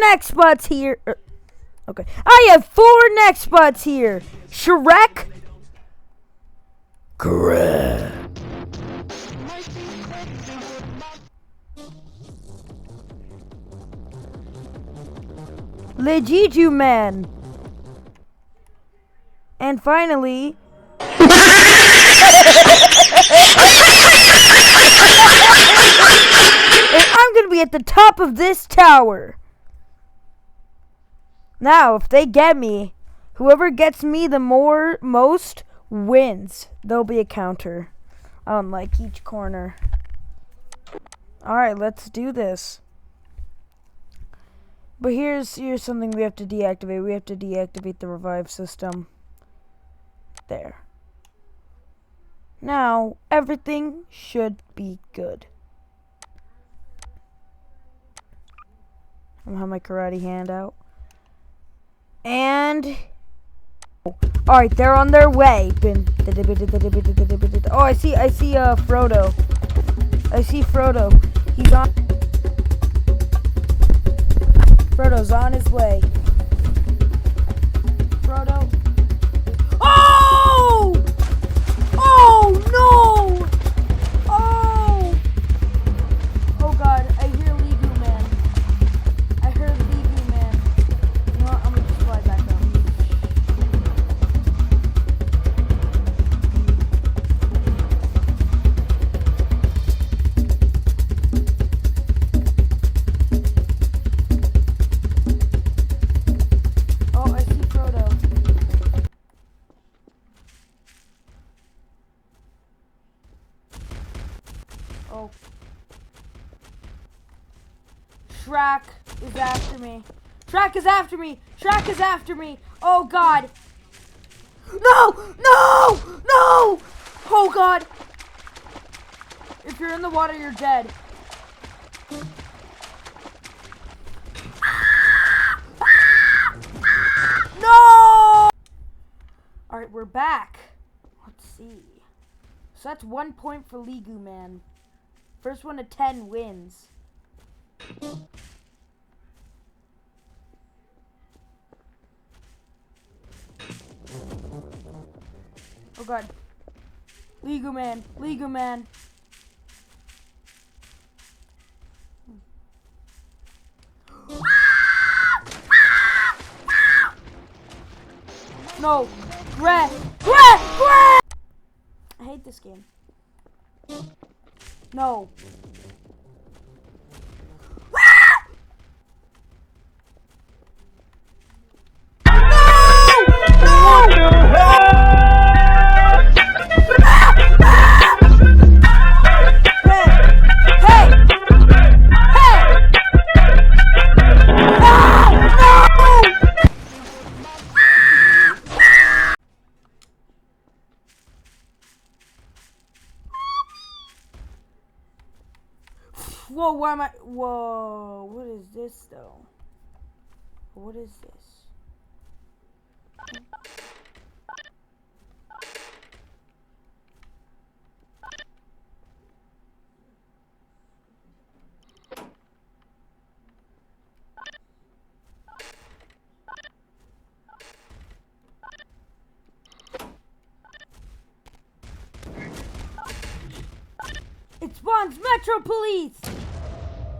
nextbots here. Okay. I have 4 nextbots here. Shrek. Grrr. Legiju Man. And finally, and I'm gonna be at the top of this tower. Now, if they get me, whoever gets me the most wins. There'll be a counter on like each corner. Alright, let's do this. But here's something we have to deactivate. We have to deactivate the revive system. There. Now, everything should be good. I'm gonna have my karate hand out. And alright, they're on their way. Oh, I see Frodo. I see Frodo. He's on. Frodo's on his way. Frodo. Oh! Oh no! Oh! Oh God! I hear Leegu Man. I heard Leegu Man. You know what? I'm gonna just fly back up. Oh, I see Frodo. Oh. Shrek is after me. Shrek is after me. Shrek is after me. Oh God. No! No! No! Oh God. If you're in the water, you're dead. No! Alright, we're back. Let's see. So that's 1 point for Leegu Man. First one to 10 wins. Oh God. Leegu Man. Leegu Man. No. Gret. Gret. Gret. I hate this game. No. Whoa, why am I? Whoa, what is this though? What is this? It spawns Metro Police!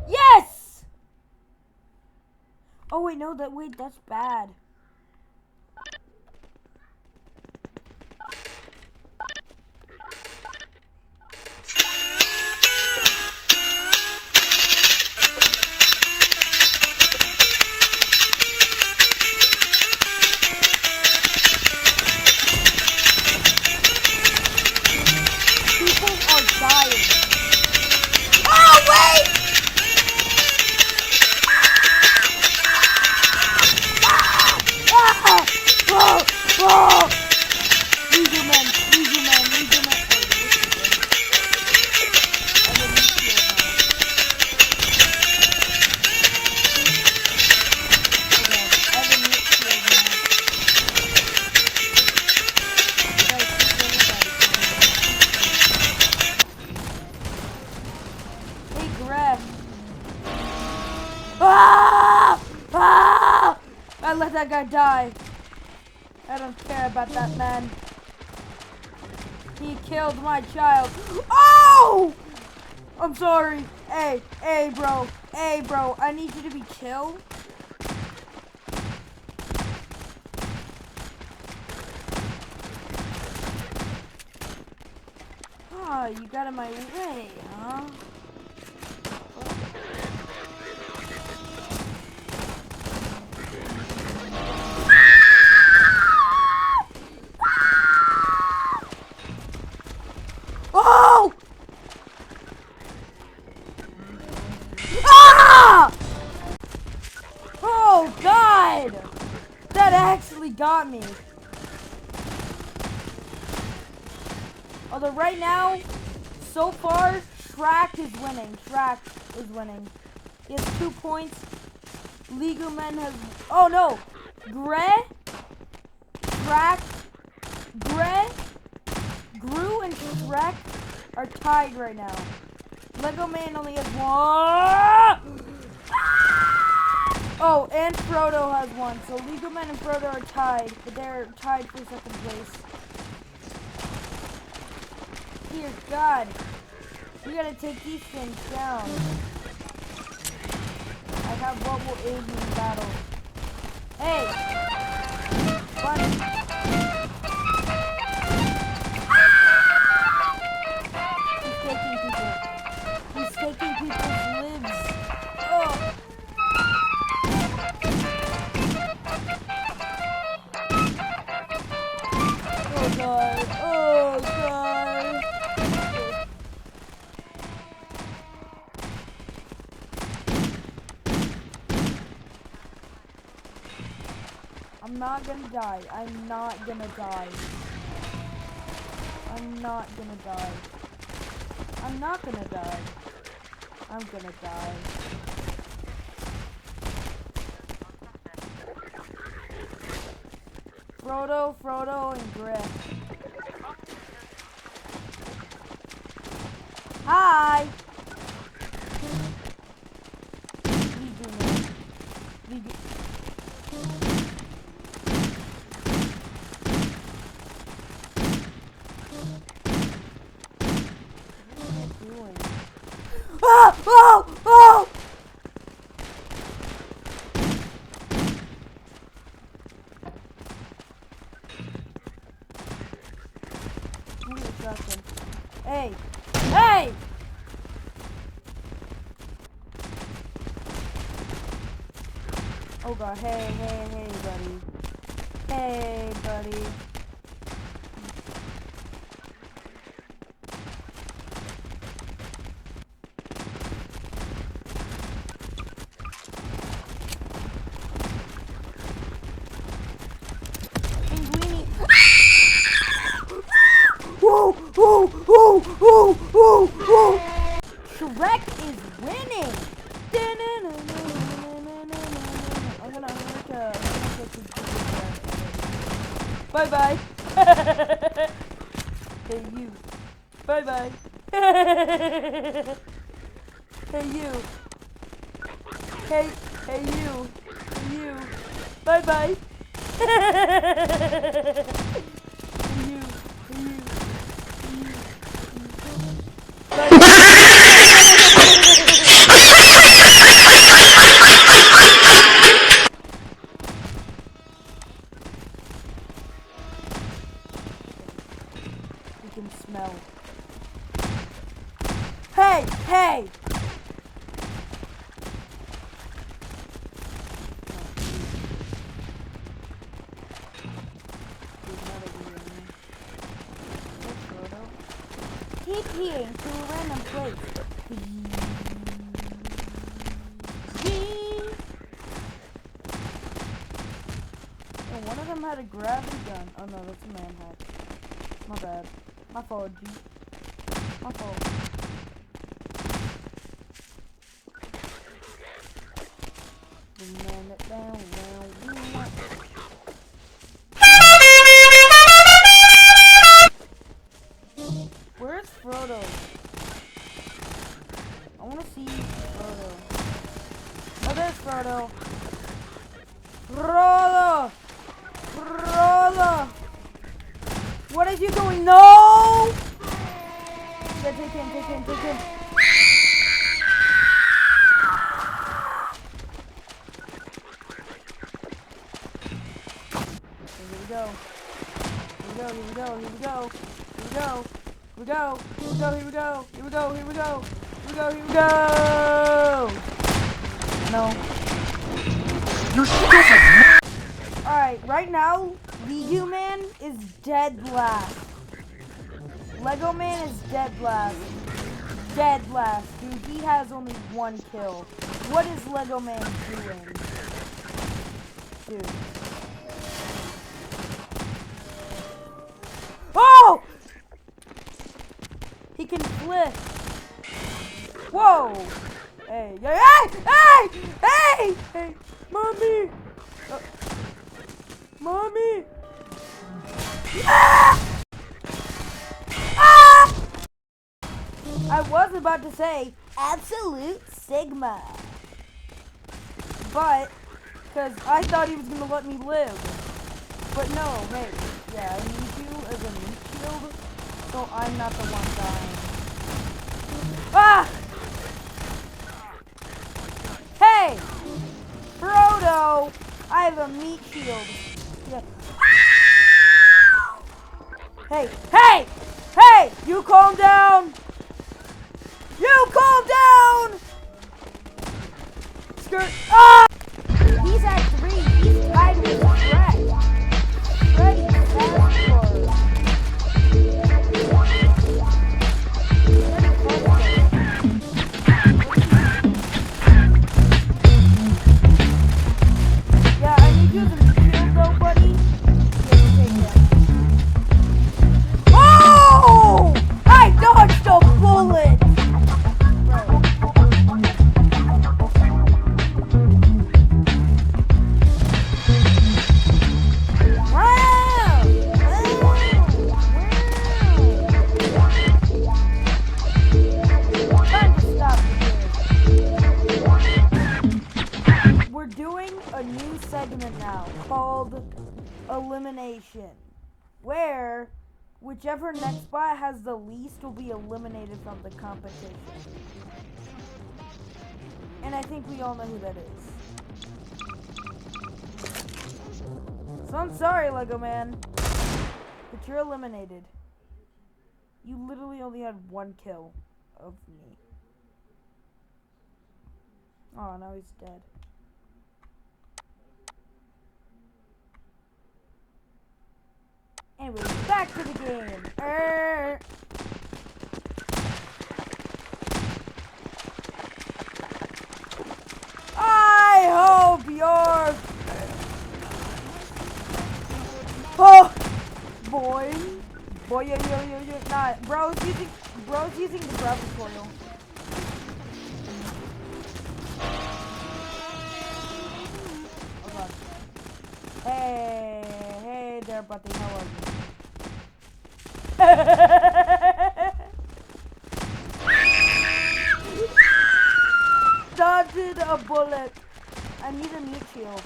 Yes! Oh wait, no, that's bad. People are dying. Oh wait! that guy die. I don't care about that man. He killed my child. Oh! I'm sorry. Hey, bro. Hey, bro. I need you to be chill. Oh, you got in my way, huh? Oh! Ah! Oh, God! That actually got me. Although right now, so far, Shrek is winning. Shrek is winning. He has 2 points. League of Men has... Oh, no! Shrek, Gru, and Shrek are tied right now. Lego Man only has 1. Oh, and Frodo has 1. So Lego Man and Frodo are tied, but they're tied for 2nd place. Dear God, we gotta take these things down. I have what will aid me in battle. Hey! Bunny! He's taking people's lives. Oh! Oh God! Oh God! I'm not gonna die. I'm not gonna die. I'm not gonna die. I'm not gonna die. I'm gonna die. Frodo, and Griff. Hi! Oh! Oh! Oh! Hey! Hey! Oh God! Hey, buddy! Hey, buddy! Whoa! Shrek is winning! I'm gonna bye-bye! Hey, you! Bye-bye! Hey, you! Hey, you! You! Bye-bye! You! You can smell. Hey! Keep hearing to a random place. Oh, one of them had a gravity gun. Oh no, that's a man hat. My bad. My fault, G. My fault. We man it down. Where's Frodo? I want to see Frodo. Oh, there's Frodo. Brother! Brother! What is you doing? No! Yeah, take him. Here we go. No. You're stupid! Alright, right now, Lego Man is dead last. Lego Man is dead last. Dead last. Dude, he has only 1 kill. What is Lego Man doing? Dude. Oh! He can flip. Whoa! Hey, hey! Mommy! Mommy! Ah! Ah! I was about to say absolute Sigma. But, because I thought he was going to let me live. But no, wait. Yeah, I need you as a meat shield, so I'm not the one dying. Ah! Hey! Frodo! I have a meat shield. Yeah. Hey! You calm down! You calm down! Skirt. Ah! He's at 3. He's tied with Fred. Freddy Fazbear. Yeah, I need you to shield though, buddy. Yeah, take that. Oh! I dodged a bullet! A new segment now called Elimination, where whichever nextbot has the least will be eliminated from the competition. And I think we all know who that is. So I'm sorry, Lego Man, but you're eliminated. You literally only had 1 kill of me. Oh, now he's dead. Anyway, back to the game. I hope you're... Oh! Boy, yo. Nah, bro's using the gravity coil. Oh god. Hey there, buddy, how are you? Dodged a bullet. I need a meat shield.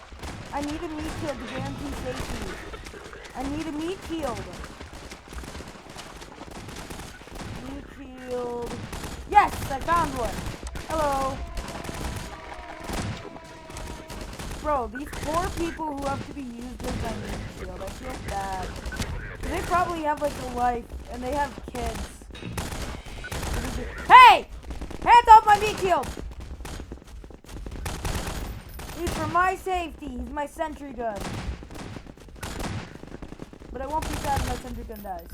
I need a meat shield to guarantee safety. I need a meat shield. Meat shield. Yes, I found one. Hello. Bro, these poor people who have to be used as my meat shield, I feel bad. They probably have like a life, and they have kids. Hey! Hands off my meat shield! He's for my safety. He's my sentry gun. But I won't be sad if my sentry gun dies.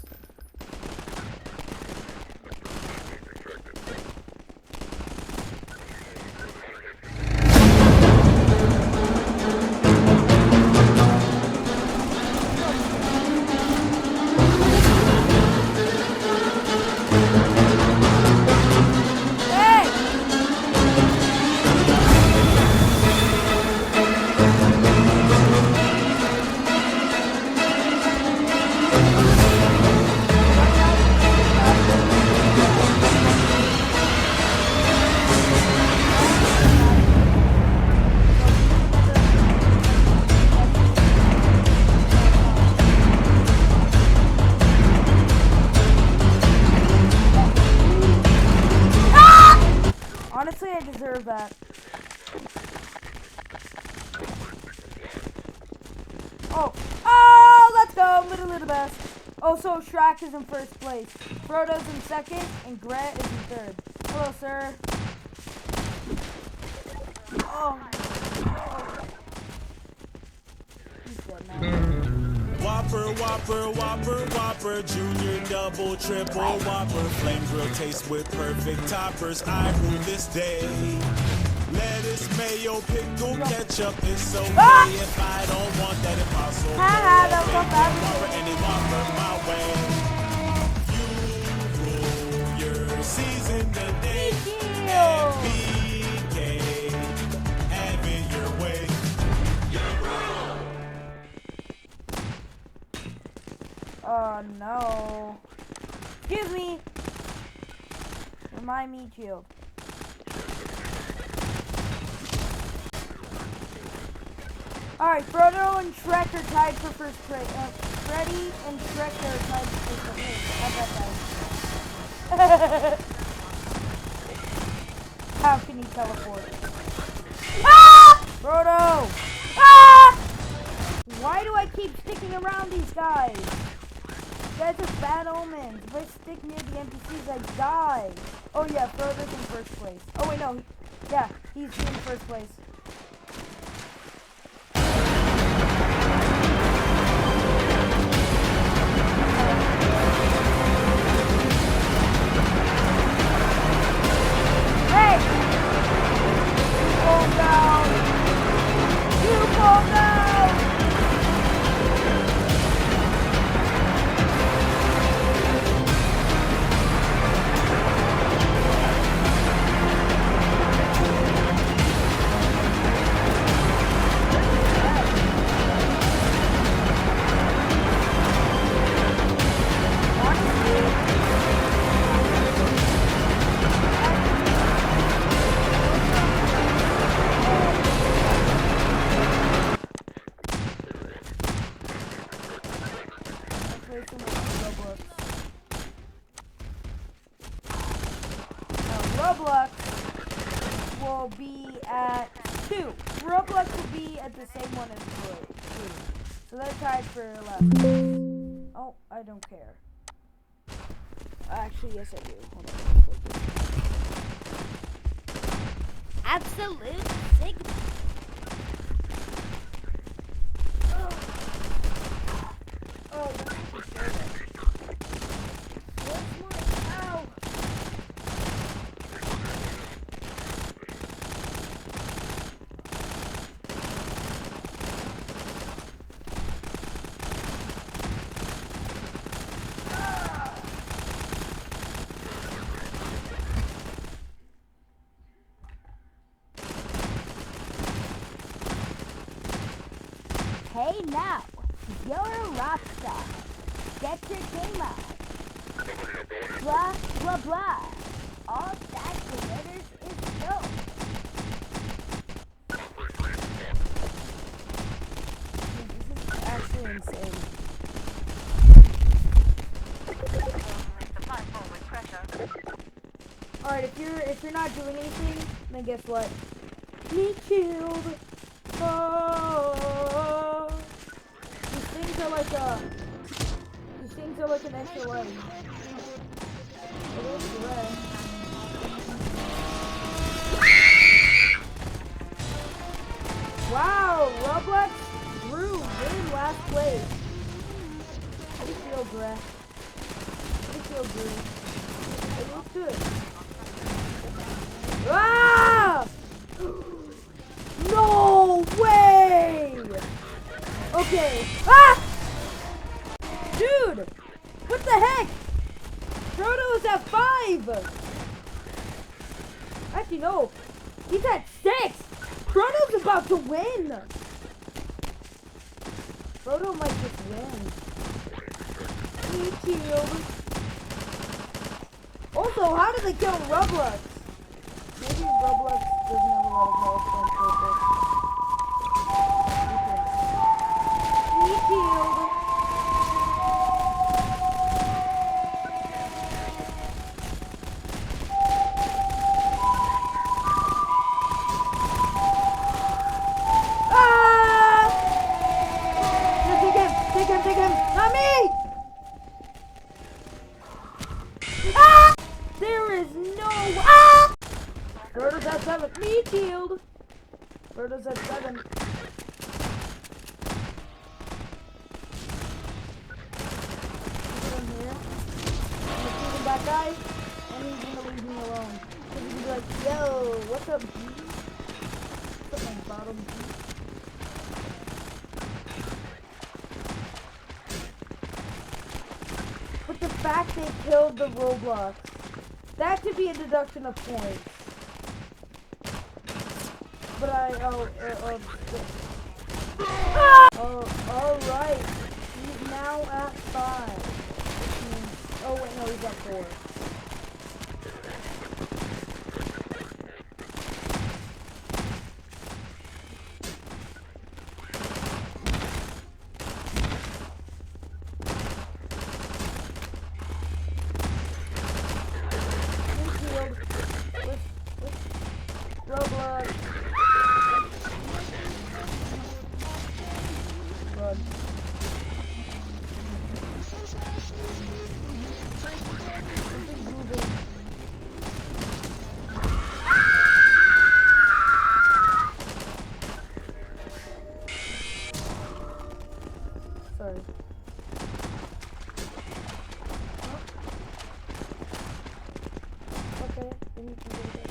Oh, let's go, little best. Also, Shrek is in first place. Frodo's in second, and Grant is in third. Hello, sir. Oh. He's dead now. Whopper, Whopper, Whopper, Whopper, Junior, Double, Triple, Whopper, Flame Grill taste with perfect toppers. I rule this day. Lettuce, mayo, pickle, ketchup, it's okay if I don't want that impossible. That was so bad. Whopper, any Whopper my way. You rule your season today. And BK, have it your way. Oh no. Excuse me. Remind me, shield. Alright, Frodo and Shrek are tied for first place. Freddy and Shrek are tied for first place. How can he teleport? Ah! Frodo! Ah! Why do I keep sticking around these guys? These guys are bad omens. If I stick near the NPCs, I die. Oh yeah, Frodo's in first place. Oh wait, no. Yeah, he's in first place. Hey! Fall down! You fall down! Roblox will be at 2. Roblox will be at the same one as Blue. So they're tied for last place. Oh, I don't care. Actually, yes I do. Hold on. Absolute Sigma. Oh, that's what's my ow. Hey now, you're a rock star. Get your game on. Blah, blah, blah. All that glitters is gold. This is actually insane. Alright, if you're not doing anything, then guess what? Me killed. Oh, these things are like an extra leg. It is red. Wow, Roblox grew. You're in last place. How do you feel, Greg? How do you feel, Greg? It looks good. Ah! No way! Okay. Ah! Dude! What the heck? Frodo is at 5! Actually, no. He's at 6! Frodo's about to win! Frodo might just win. He killed. Also, how did they kill Roblox? Maybe Roblox doesn't have a lot of health on purpose. He killed. Ah! guy, and he's gonna leave me alone. So he's gonna be like, yo, what's up, G? What's up, my bottom G? But the fact they killed the Roblox, that could be a deduction of points. But alright. He's now at 5. Which means, oh wait, no, he's at 4. Roblox. Run. Sorry. Okay, then you can go there.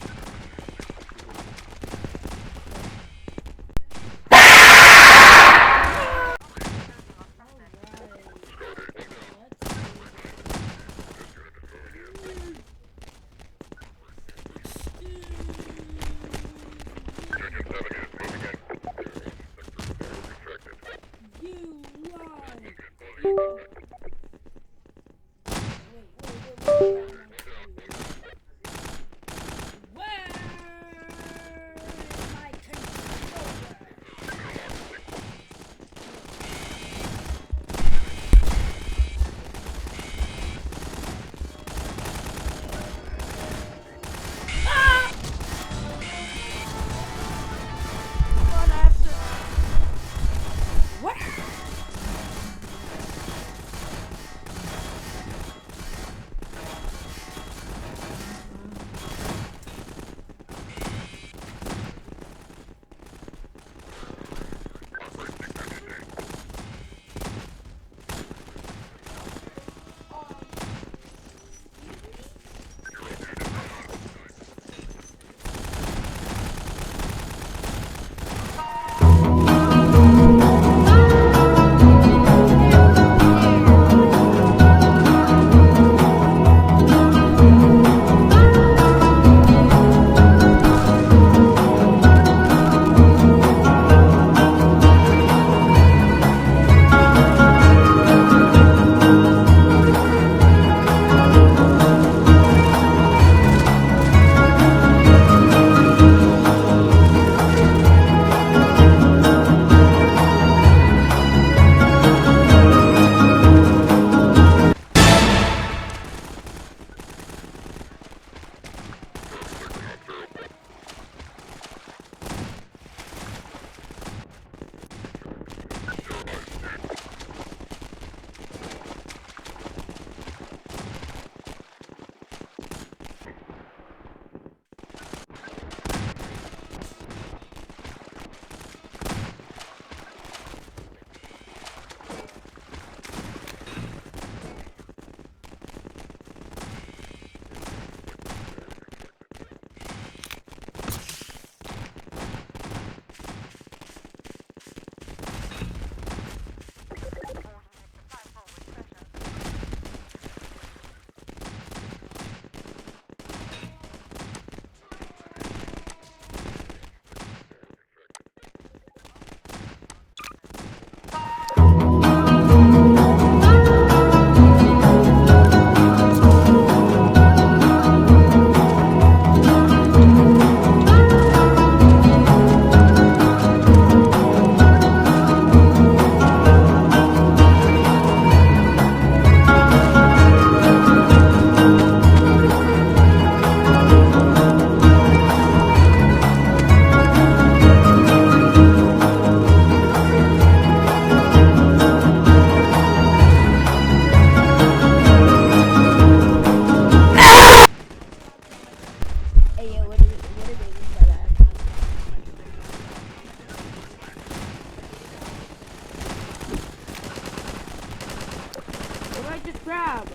grab.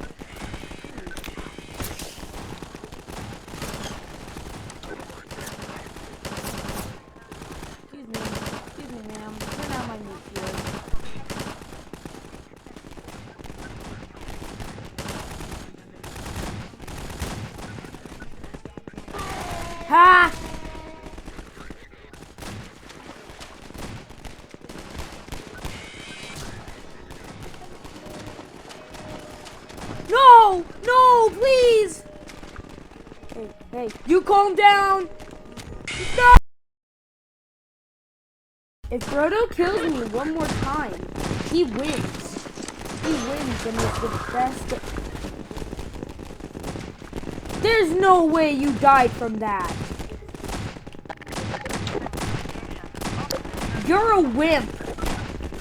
Ha! No! No, please! Hey, you calm down! No! If Frodo kills me one more time, he wins. He wins and is the best. There's no way you died from that. You're a wimp.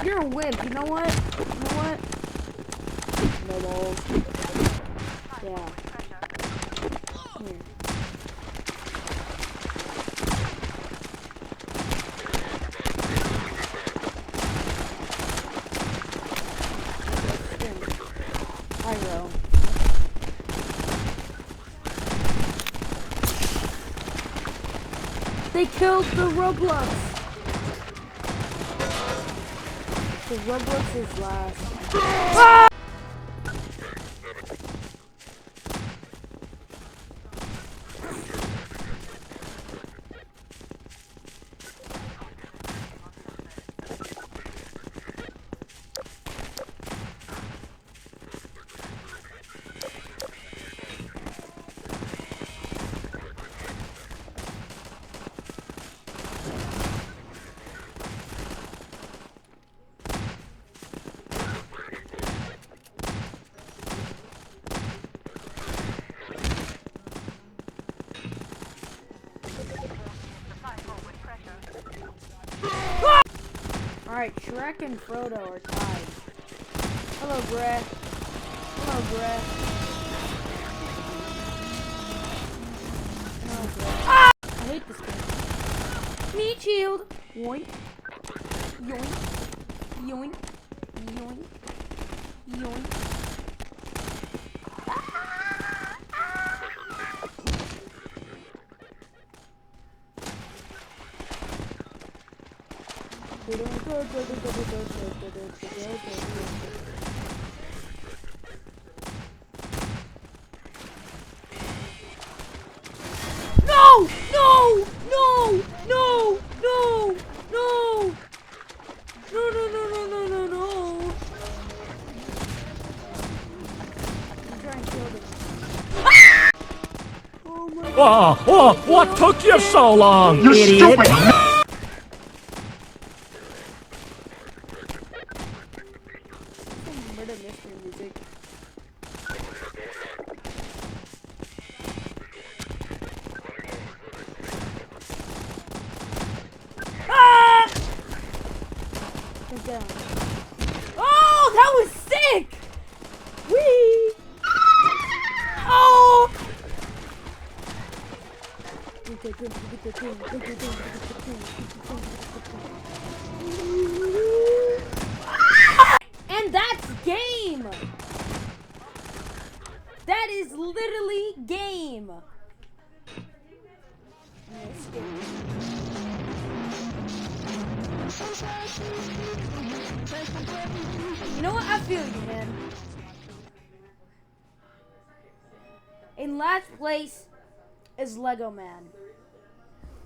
You're a wimp. You know what? You know what? No balls. Yeah. Here. Pyro. They killed the Roblox. The Roblox is last. Ah! Alright, Shrek and Frodo are tied. Hello, Brett. Hello, Brett. Hello, Brett. Ah! I hate this game. Need shield. Yoink. Yoink. Yoink. Yoink. Yoink. No! No! No! No! No! No! No! No! No! No! No! No! No! I'm trying to kill them. Oh my God! Oh, what took you so long, you idiot? Stupid. Murder mystery music. Ah! Get down. Oh, that was sick! Whee! Oh! And that's game! That is literally game! You know what? I feel you, man. In last place is Lego Man.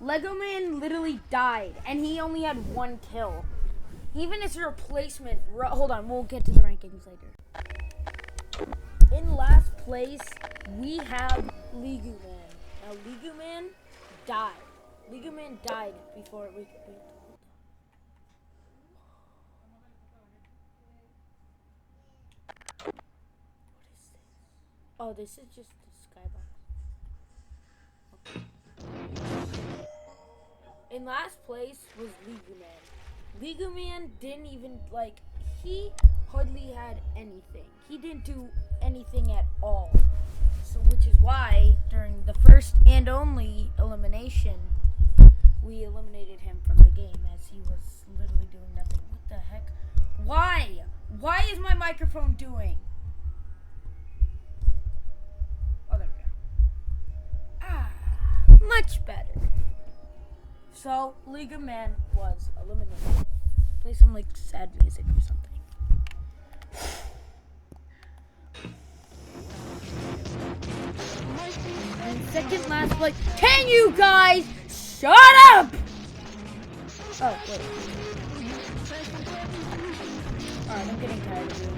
Lego Man literally died, and he only had 1 kill. Even his replacement, hold on, we'll get to the rankings later. In last place, we have Lego Man. Now, Lego Man died. Lego Man died before we could beat. What is this? Oh, this is just the skybox. Okay. In last place was Lego Man. Lego Man didn't even, he hardly had anything. He didn't do anything at all. So, which is why, during the first and only elimination, we eliminated him from the game, as he was literally doing nothing. What the heck? Why? Why is my microphone doing? Oh, there we go. Ah, much better. So, Lego Man was eliminated. Play some, sad music or something. second last place. Can you guys shut up? Oh, wait. Alright, I'm getting tired of you.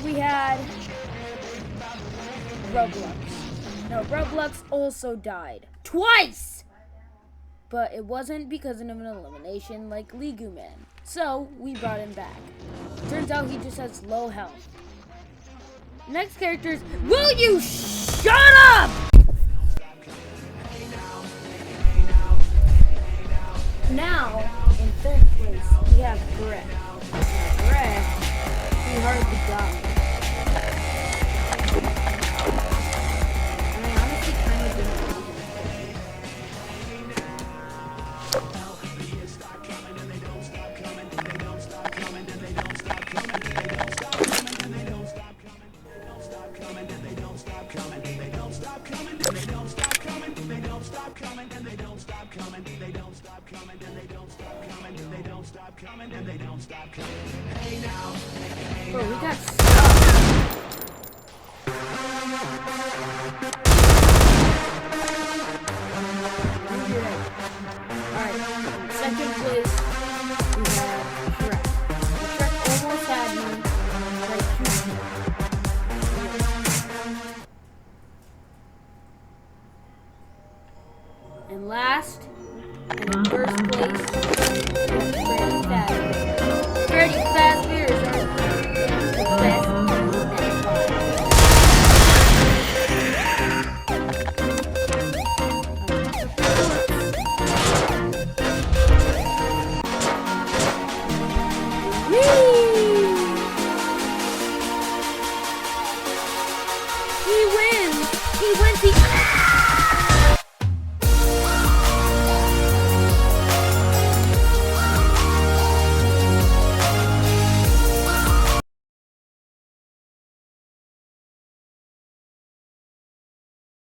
We had Roblox. No, Roblox also died. Twice! But it wasn't because of an elimination like Ligu Man. So, we brought him back. Turns out he just has low health. Next character is... Will you shut up?! Now, in third place, we have Greg. Greg, he hardly died. And I honestly kind of didn't want him. Bro, we got stuck. Alright, in second place, we have Shrek. Shrek almost had me. And last, and in first place, we have Granny Fat.